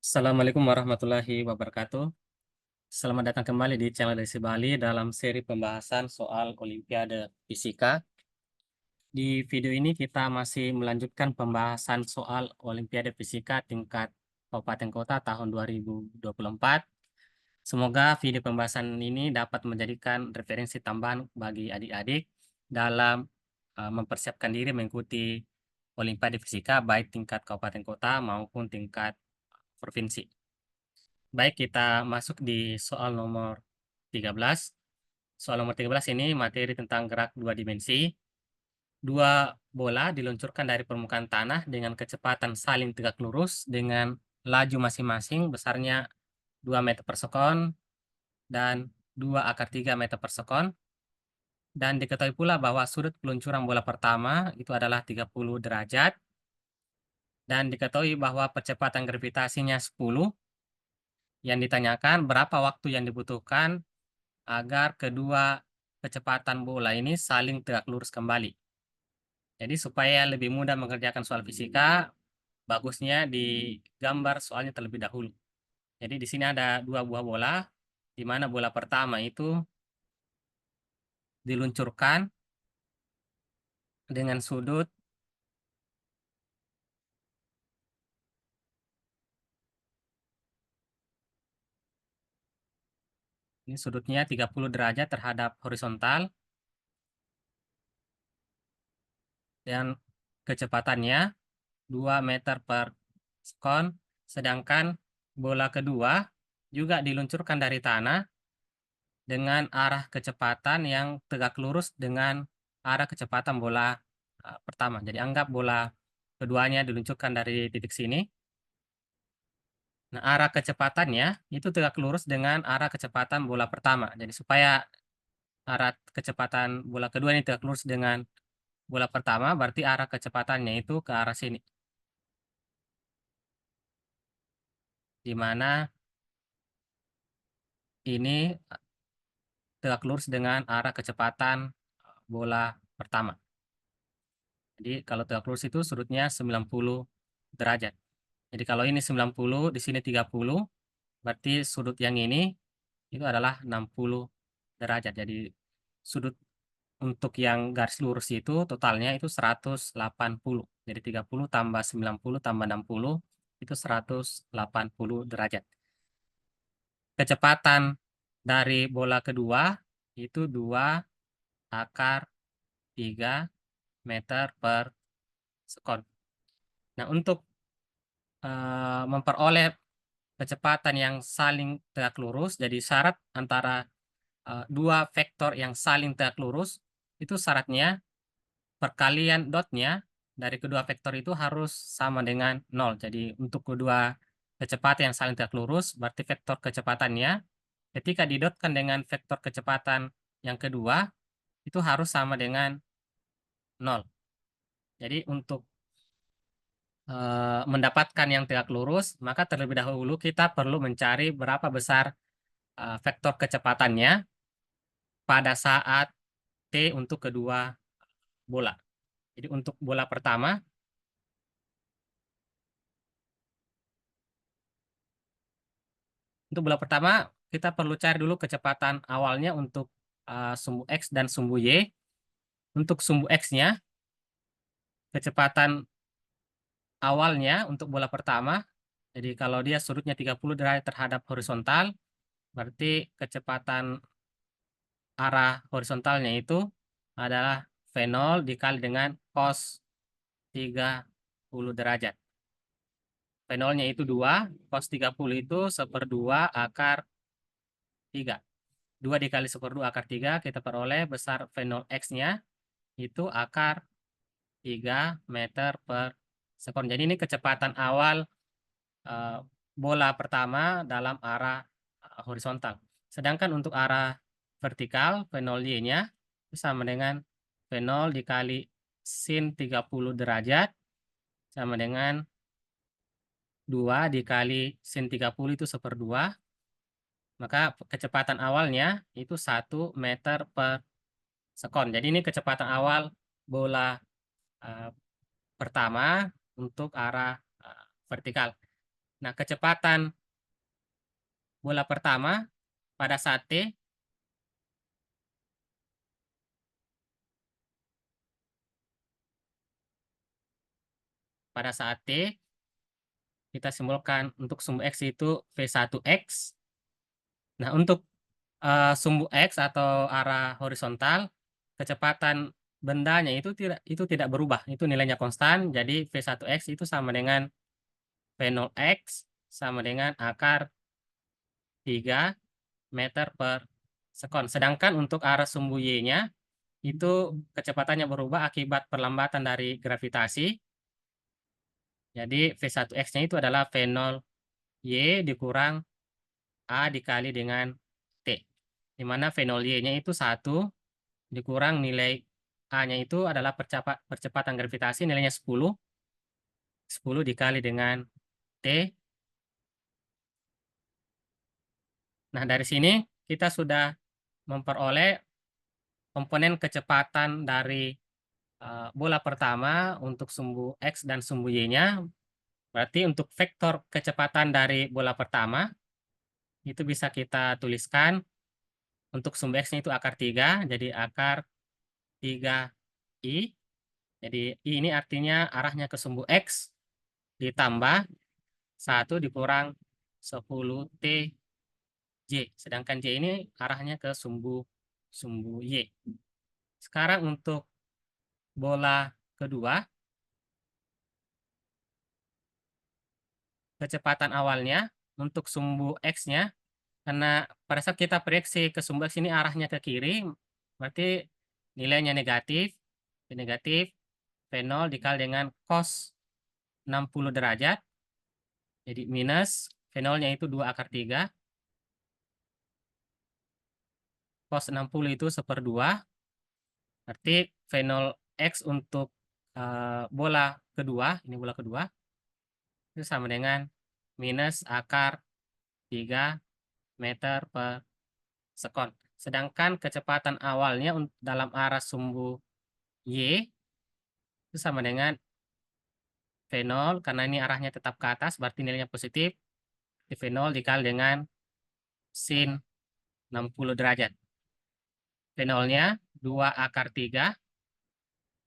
Assalamualaikum warahmatullahi wabarakatuh. Selamat datang kembali di channel Desi Bali dalam seri pembahasan soal Olimpiade Fisika. Di video ini kita masih melanjutkan pembahasan soal Olimpiade Fisika tingkat Kabupaten Kota tahun 2024. Semoga video pembahasan ini dapat menjadikan referensi tambahan bagi adik-adik dalam mempersiapkan diri mengikuti Olimpiade Fisika baik tingkat Kabupaten Kota maupun tingkat provinsi. Baik, kita masuk di soal nomor 13. Soal nomor 13 ini materi tentang gerak dua dimensi. Dua bola diluncurkan dari permukaan tanah dengan kecepatan saling tegak lurus dengan laju masing-masing besarnya 2 meter per sekon dan 2/3 meter per sekon. Dan diketahui pula bahwa sudut peluncuran bola pertama itu adalah 30 derajat. Dan diketahui bahwa percepatan gravitasinya 10. Yang ditanyakan berapa waktu yang dibutuhkan agar kedua kecepatan bola ini saling tegak lurus kembali. Jadi supaya lebih mudah mengerjakan soal fisika, bagusnya digambar soalnya terlebih dahulu. Jadi di sini ada 2 buah bola, di mana bola pertama itu diluncurkan dengan sudut ini sudutnya 30 derajat terhadap horizontal dan kecepatannya 2 meter per sekon, sedangkan bola kedua juga diluncurkan dari tanah dengan arah kecepatan yang tegak lurus dengan arah kecepatan bola pertama. Jadi anggap bola keduanya diluncurkan dari titik sini. Nah, arah kecepatannya itu tegak lurus dengan arah kecepatan bola pertama. Jadi supaya arah kecepatan bola kedua ini tegak lurus dengan bola pertama, berarti arah kecepatannya itu ke arah sini. Di mana ini tegak lurus dengan arah kecepatan bola pertama. Jadi kalau tegak lurus itu sudutnya 90 derajat. Jadi kalau ini 90, di sini 30, berarti sudut yang ini itu adalah 60 derajat. Jadi sudut untuk yang garis lurus itu totalnya itu 180. Jadi 30 tambah 90 tambah 60 itu 180 derajat. Kecepatan dari bola kedua itu 2/3 meter per sekon. Nah, untuk memperoleh kecepatan yang saling tegak lurus, jadi syarat antara dua vektor yang saling tegak lurus, itu syaratnya perkalian dotnya dari kedua vektor itu harus sama dengan 0. Jadi untuk kedua kecepatan yang saling tegak lurus, berarti vektor kecepatannya ketika didotkan dengan vektor kecepatan yang kedua, itu harus sama dengan 0. Jadi untuk mendapatkan yang tegak lurus, maka terlebih dahulu kita perlu mencari berapa besar vektor kecepatannya pada saat T untuk kedua bola. Jadi untuk bola pertama kita perlu cari dulu kecepatan awalnya untuk sumbu X dan sumbu Y. Untuk sumbu X-nya, kecepatan awalnya untuk bola pertama, jadi kalau dia sudutnya 30 derajat terhadap horizontal, berarti kecepatan arah horizontalnya itu adalah V0 dikali dengan cos 30 derajat. V0-nya itu 2, cos 30 itu 1/2 akar 3. 2 dikali 1/2 akar 3, kita peroleh besar V0X-nya itu akar 3 meter per sekon. Jadi ini kecepatan awal eh, bola pertama dalam arah horizontal. Sedangkan untuk arah vertikal, V0Y-nya sama dengan V0 dikali sin 30 derajat sama dengan 2 dikali sin 30 itu 1/2. Maka kecepatan awalnya itu 1 meter per sekon. Jadi ini kecepatan awal bola pertama untuk arah vertikal. Nah, kecepatan bola pertama pada saat T, kita simbolkan untuk sumbu X itu V1X. Nah, untuk sumbu X atau arah horizontal, kecepatan bendanya itu tidak berubah, itu nilainya konstan. Jadi V1X itu sama dengan V0X sama dengan akar 3 meter per sekon. Sedangkan untuk arah sumbu Y-nya itu kecepatannya berubah akibat perlambatan dari gravitasi. Jadi V1X-nya itu adalah V0Y dikurang A dikali dengan T. Di mana V0Y-nya itu 1 dikurang nilai A-nya itu adalah percepatan gravitasi, nilainya 10. 10 dikali dengan T. Nah, dari sini kita sudah memperoleh komponen kecepatan dari bola pertama untuk sumbu X dan sumbu Y-nya. Berarti untuk vektor kecepatan dari bola pertama, itu bisa kita tuliskan untuk sumbu X-nya itu akar 3, jadi akar 3I. Jadi I ini artinya arahnya ke sumbu X ditambah 1 dikurang 10 TJ. Sedangkan J ini arahnya ke sumbu Y. Sekarang untuk bola kedua, kecepatan awalnya untuk sumbu X-nya, karena pada saat kita proyeksi ke sumbu X ini arahnya ke kiri, berarti nilainya negatif. Negatif V0 dikali dengan cos 60 derajat. Jadi minus V0-nya itu 2 akar 3. Cos 60 itu 1/2. Berarti V0X untuk bola kedua, ini bola kedua, itu sama dengan minus akar 3 meter per sekon. Sedangkan kecepatan awalnya dalam arah sumbu Y itu sama dengan V0, karena ini arahnya tetap ke atas, berarti nilainya positif. V0 dikali dengan sin 60 derajat. V0-nya 2 akar 3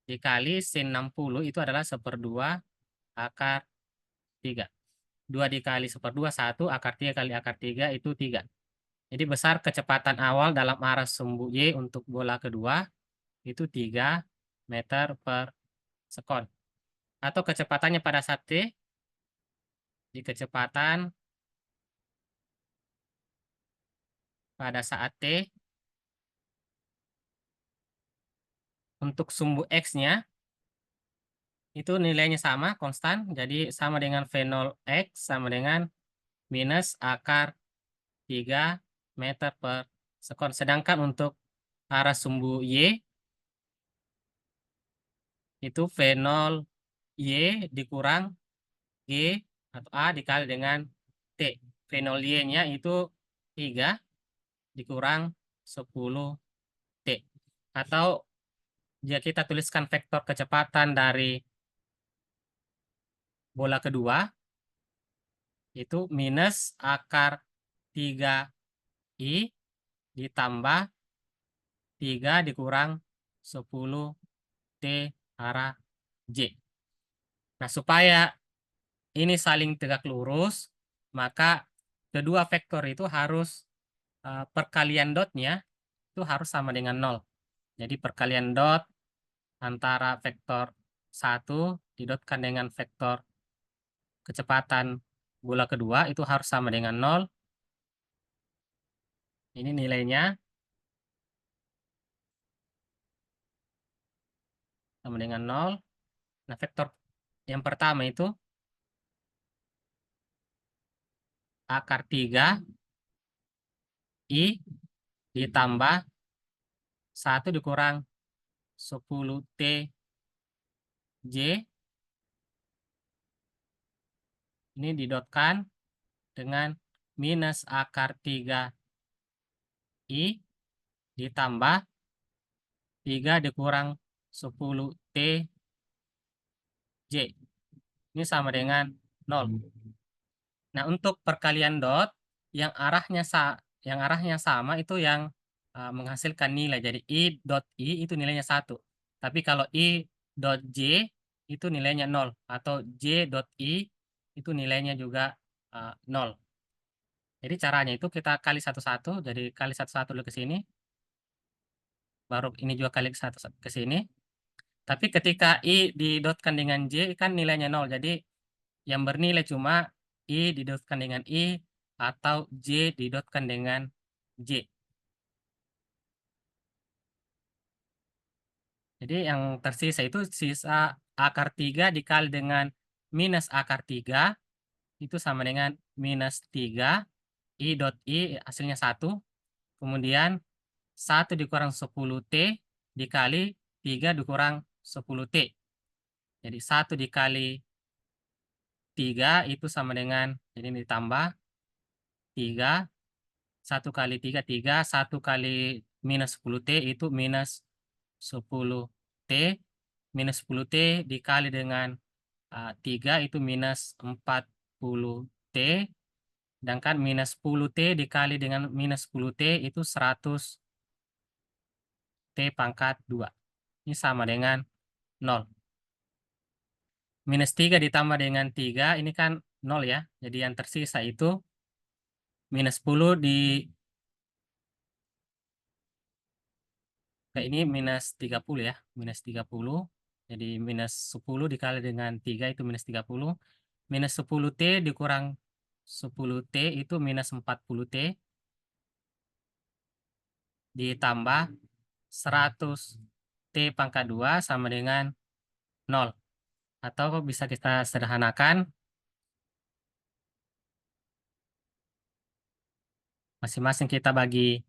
dikali sin 60 itu adalah 1/2 akar 3. 2 dikali 1/2, 1, akar 3 kali akar 3 itu 3. Jadi besar kecepatan awal dalam arah sumbu Y untuk bola kedua itu 3 meter per sekon. Atau kecepatannya pada saat T, di kecepatan pada saat T untuk sumbu X-nya itu nilainya sama, konstan. Jadi sama dengan V0X sama dengan minus akar 3 meter per sekon. Sedangkan untuk arah sumbu Y itu V0Y dikurang G atau A dikali dengan T. V0Y-nya itu 3 dikurang 10 T. Atau jika kita tuliskan vektor kecepatan dari bola kedua, itu minus akar 3I ditambah 3 dikurang 10 T arah J. Nah, supaya ini saling tegak lurus, maka kedua vektor itu harus perkalian dotnya itu harus sama dengan 0. Jadi perkalian dot antara vektor 1 didotkan dengan vektor kecepatan bola kedua itu harus sama dengan 0. Ini nilainya sama dengan 0. Nah, vektor yang pertama itu akar 3 I ditambah 1 dikurang 10 TJ. Ini didotkan dengan minus akar 3I ditambah 3 dikurang 10 TJ. Ini sama dengan 0. Nah, untuk perkalian dot yang arahnya sama itu yang menghasilkan nilai. Jadi I dot I itu nilainya 1. Tapi kalau I dot J itu nilainya 0 atau J dot I itu nilainya juga 0. Jadi caranya itu kita kali satu-satu, jadi kali satu-satu dulu ke sini, baru ini juga kali satu ke sini. Tapi ketika I didotkan dengan J kan nilainya 0. Jadi yang bernilai cuma I didotkan dengan I atau J didotkan dengan J. Jadi yang tersisa itu sisa akar 3 dikali dengan minus akar 3 itu sama dengan minus 3 I dot I hasilnya 1. Kemudian 1 dikurang 10T dikali 3 dikurang 10T. Jadi 1 dikali 3 itu sama dengan, jadi ini ditambah 3, 1 kali 3, 3, 1 kali minus 10T itu minus 10T, minus 10T dikali dengan 3 itu minus 40T, sedangkan minus 10T dikali dengan minus 10T itu 100T pangkat 2. Ini sama dengan 0. Minus 3 ditambah dengan 3, ini kan 0 ya. Jadi yang tersisa itu minus 10 ini minus 30 ya. Minus 30. Jadi minus 10 dikali dengan 3 itu minus 30. Minus 10T dikurang 10T itu minus 40T. Ditambah 100T pangkat 2 sama dengan 0. Atau bisa kita sederhanakan, masing-masing kita bagi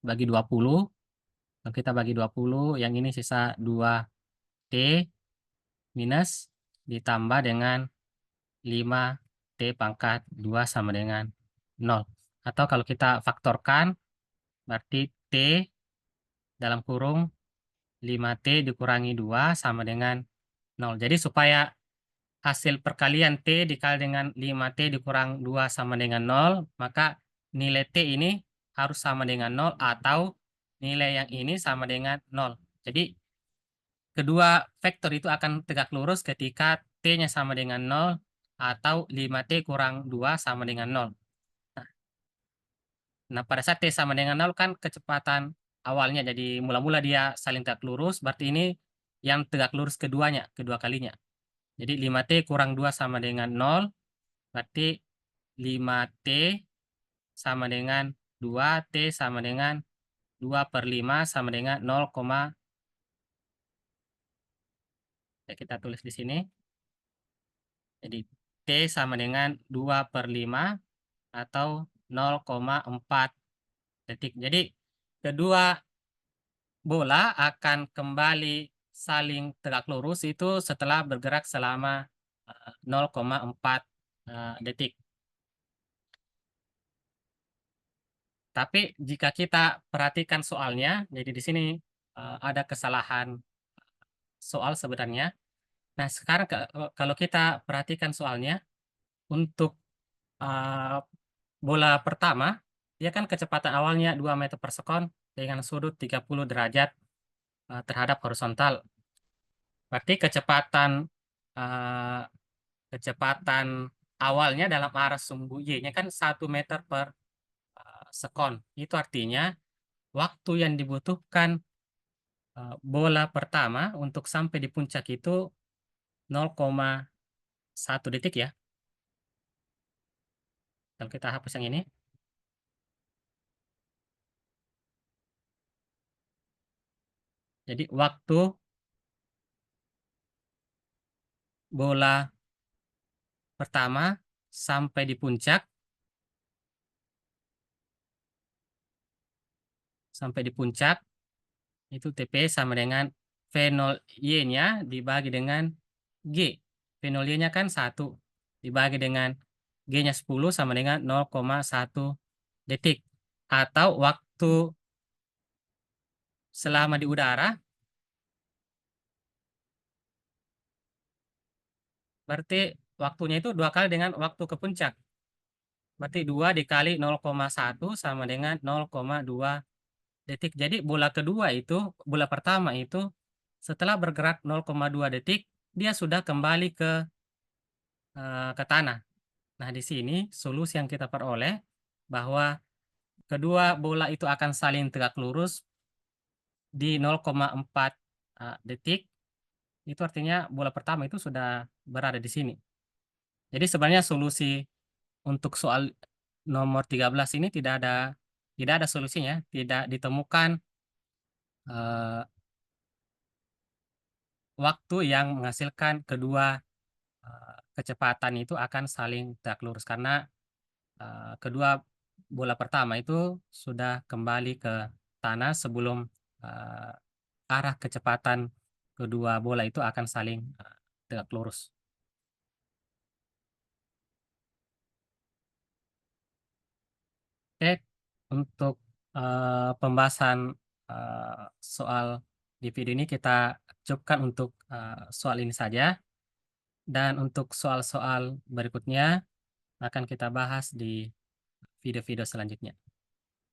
20. Kalau kita bagi 20, yang ini sisa 2T minus ditambah dengan 5T pangkat 2 sama dengan 0. Atau kalau kita faktorkan, berarti T dalam kurung 5T dikurangi 2 sama dengan 0. Jadi supaya hasil perkalian T dikali dengan 5T dikurang 2 sama dengan 0, maka nilai T ini harus sama dengan 0 atau nilai yang ini sama dengan 0. Jadi kedua vektor itu akan tegak lurus ketika T-nya sama dengan 0 atau 5T kurang 2 sama dengan 0. Nah, pada saat T sama dengan 0 kan kecepatan awalnya, jadi mula-mula dia saling tegak lurus, berarti ini yang tegak lurus keduanya, kedua kalinya. Jadi 5T kurang 2 sama dengan 0, berarti 5T sama dengan 2T sama dengan 2/5 sama dengan 0, ya kita tulis di sini. Jadi T sama dengan 2/5 atau 0,4 detik. Jadi kedua bola akan kembali saling tegak lurus itu setelah bergerak selama 0,4 detik. Tapi jika kita perhatikan soalnya, jadi di sini ada kesalahan soal sebenarnya. Nah, sekarang kalau kita perhatikan soalnya, untuk bola pertama, dia kan kecepatan awalnya 2 meter per sekon dengan sudut 30 derajat terhadap horizontal. Berarti eh, kecepatan awalnya dalam arah sumbu Y-nya kan 1 meter per sekon. Itu artinya waktu yang dibutuhkan bola pertama untuk sampai di puncak itu 0,1 detik ya. Kalau kita hapus yang ini. Jadi waktu bola pertama sampai di puncak, itu TP sama dengan V0 Y-nya dibagi dengan G. V0 Y-nya kan 1 dibagi dengan G-nya 10 sama dengan 0,1 detik. Atau waktu selama di udara berarti waktunya itu 2 kali dengan waktu ke puncak. Berarti 2 dikali 0,1 sama dengan 0,2 detik. Jadi bola pertama itu setelah bergerak 0,2 detik, dia sudah kembali ke tanah. Nah, di sini solusi yang kita peroleh bahwa kedua bola itu akan saling tegak lurus di 0,4 detik. Itu artinya bola pertama itu sudah berada di sini. Jadi sebenarnya solusi untuk soal nomor 13 ini tidak ada solusinya, tidak ditemukan eh, waktu yang menghasilkan kedua kecepatan itu akan saling tegak lurus karena kedua bola pertama itu sudah kembali ke tanah sebelum eh, arah kecepatan kedua bola itu akan saling tegak lurus. Oke, untuk pembahasan soal di video ini kita cukupkan untuk soal ini saja, dan untuk soal-soal berikutnya akan kita bahas di video-video selanjutnya.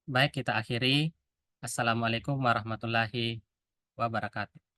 Baik, kita akhiri. Assalamualaikum warahmatullahi wabarakatuh.